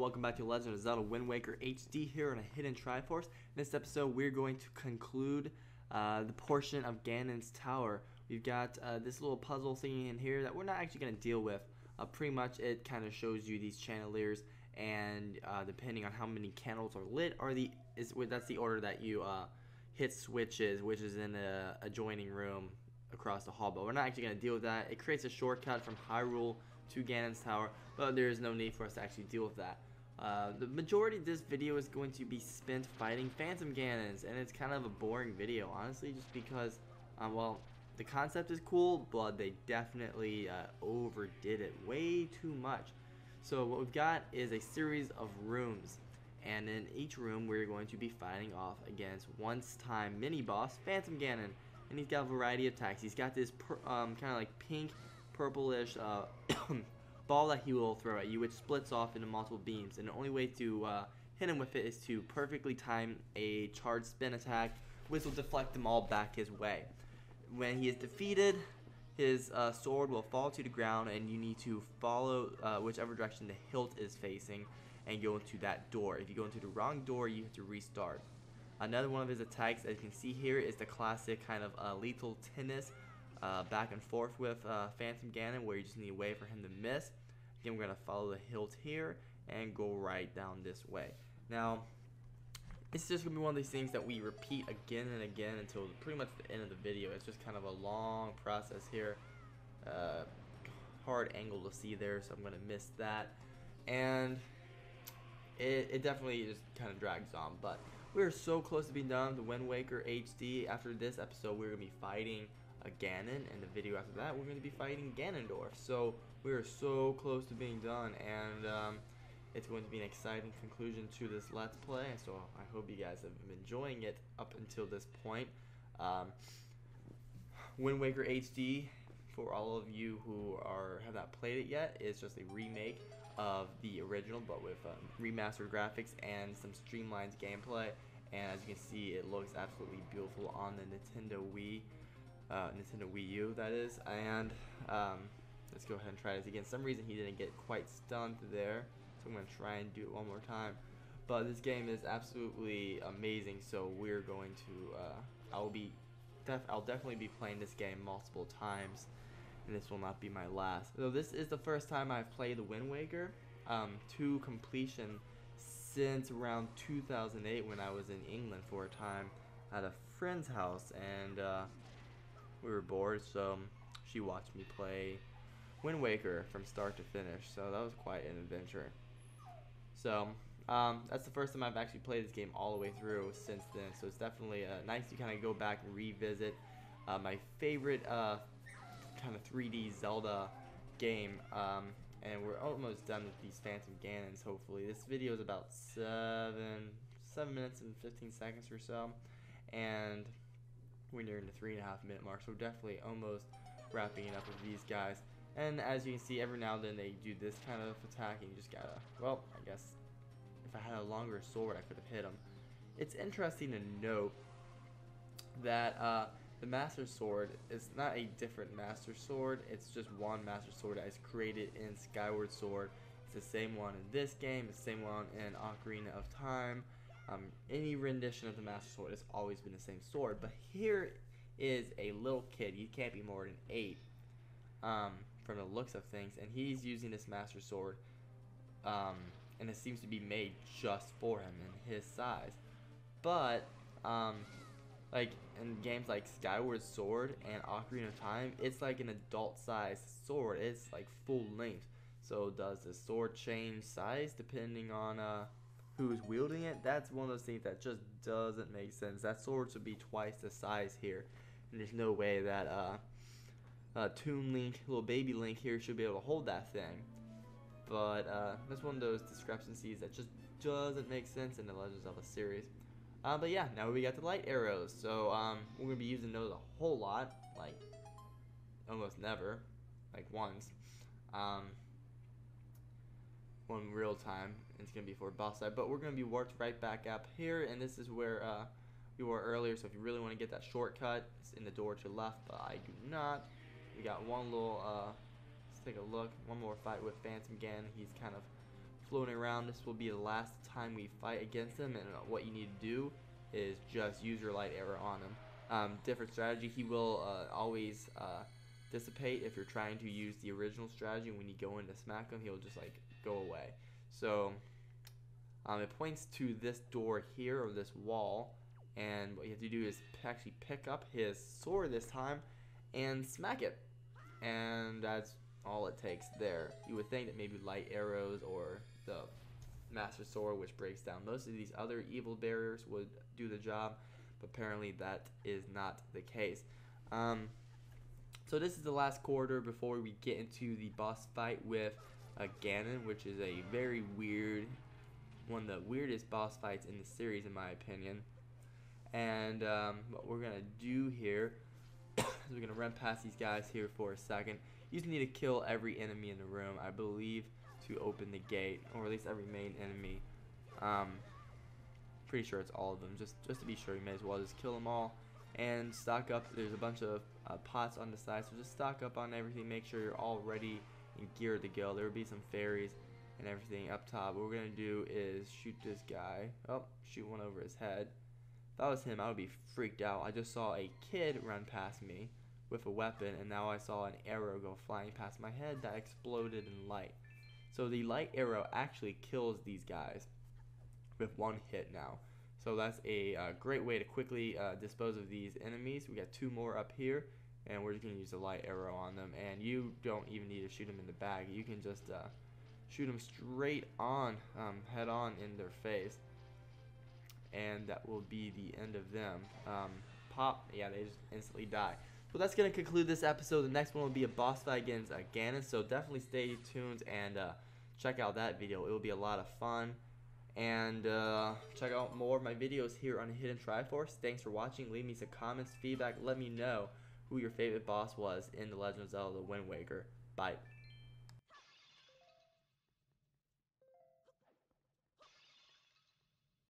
welcome back to Legend of Zelda Wind Waker HD here on a Hidden Triforce. In this episode, we're going to conclude the portion of Ganon's Tower. We've got this little puzzle thing in here that we're not actually going to deal with. Pretty much it kind of shows you these chandeliers, and depending on how many candles are lit, that's the order that you hit switches, which is in the adjoining room across the hall. But we're not actually going to deal with that. It creates a shortcut from Hyrule to Ganon's Tower, but there is no need for us to actually deal with that. The majority of this video is going to be spent fighting Phantom Ganons, and it's kind of a boring video, honestly, just because, well, the concept is cool, but they definitely overdid it way too much. So what we've got is a series of rooms, and in each room we're going to be fighting off against once-time mini-boss Phantom Ganon, and he's got a variety of attacks. He's got this kind of like pink, purplish ball that he will throw at you, which splits off into multiple beams, and the only way to hit him with it is to perfectly time a charged spin attack, which will deflect them all back his way. When he is defeated, his sword will fall to the ground, and you need to follow whichever direction the hilt is facing and go into that door. If you go into the wrong door, you have to restart. Another one of his attacks, as you can see here, is the classic kind of lethal tennis back and forth with Phantom Ganon, where you just need a way for him to miss. Again, we're going to follow the hilt here and go right down this way. Now, it's just going to be one of these things that we repeat again and again until pretty much the end of the video. It's just kind of a long process here. Hard angle to see there, so I'm going to miss that. And it definitely just kind of drags on, but we're so close to being done with the Wind Waker HD. After this episode, we're going to be fighting a Ganon, and the video after that, we're going to be fighting Ganondorf. So we are so close to being done, and it's going to be an exciting conclusion to this Let's Play. So I hope you guys have been enjoying it up until this point. Wind Waker HD, for all of you who have not played it yet, is just a remake of the original, but with remastered graphics and some streamlined gameplay. And as you can see, it looks absolutely beautiful on the Nintendo Wii U, that is. And let's go ahead and try this again. For some reason he didn't get quite stunned there, so I'm going to try and do it one more time. But this game is absolutely amazing, so we're going to I'll definitely be playing this game multiple times, and this will not be my last. So this is the first time I've played the Wind Waker to completion since around 2008, when I was in England for a time at a friend's house, and we were bored, so she watched me play Wind Waker from start to finish. So that was quite an adventure. So that's the first time I've actually played this game all the way through since then, so it's definitely nice to kind of go back and revisit my favorite kind of 3D Zelda game. And we're almost done with these Phantom Ganons, hopefully. This video is about 7 minutes and 15 seconds or so, and we're nearing the 3.5 minute mark, so we're definitely almost wrapping it up with these guys. And as you can see, every now and then they do this kind of attack, and you just gotta, well, I guess if I had a longer sword I could have hit them. It's interesting to note that the Master Sword is not a different Master Sword, it's just one Master Sword that is created in Skyward Sword. It's the same one in this game, it's the same one in Ocarina of Time. Any rendition of the Master Sword has always been the same sword, but here is a little kid, he can't be more than 8 from the looks of things, and he's using this Master Sword, and it seems to be made just for him and his size. But like in games like Skyward Sword and Ocarina of Time, it's like an adult sized sword, it's like full length. So does the sword change size depending on who's wielding it? That's one of those things that just doesn't make sense. That sword should be twice the size here, and there's no way that Toon Link, little baby Link here, should be able to hold that thing. But that's one of those discrepancies that just doesn't make sense in the Legend of Zelda series. But yeah, now we got the light arrows, so we're going to be using those a whole lot, like almost never, like once. One real time, and it's going to be for boss side, but we're going to be warped right back up here, and this is where we were earlier. So if you really want to get that shortcut, it's in the door to the left, but I do not. We got one little, let's take a look, one more fight with Phantom Ganon. He's kind of floating around. This will be the last time we fight against him, and what you need to do is just use your light arrow on him. Different strategy. He will always dissipate if you're trying to use the original strategy. When you go in to smack him, he'll just like go away. So it points to this door here, or this wall, and what you have to do is actually pick up his sword this time and smack it, and that's all it takes there. You would think that maybe light arrows or the master sword, which breaks down most of these other evil barriers, would do the job, but apparently that is not the case. So this is the last corridor before we get into the boss fight with Ganon, which is a very weird, one of the weirdest boss fights in the series in my opinion. And what we're gonna do here is we're gonna run past these guys here for a second. You just need to kill every enemy in the room, I believe, to open the gate, or at least every main enemy. Pretty sure it's all of them. Just to be sure, you may as well just kill them all and stock up. There's a bunch of pots on the side, so just stock up on everything. Make sure you're all ready and geared to go. There will be some fairies and everything up top. What we're gonna do is shoot this guy. Oh, shoot one over his head. If that was him, I would be freaked out. I just saw a kid run past me with a weapon, and now I saw an arrow go flying past my head that exploded in light. So the light arrow actually kills these guys with one hit now. So that's a great way to quickly dispose of these enemies. We got 2 more up here, and we're just going to use a light arrow on them. And you don't even need to shoot them in the back. You can just shoot them straight on, head on in their face. And that will be the end of them. Pop, yeah, they just instantly die. So that's going to conclude this episode. The next one will be a boss fight against Ganon. So definitely stay tuned and check out that video. It will be a lot of fun. And check out more of my videos here on Hidden Triforce. Thanks for watching. Leave me some comments, feedback. Let me know who your favorite boss was in The Legend of Zelda Wind Waker. Bye.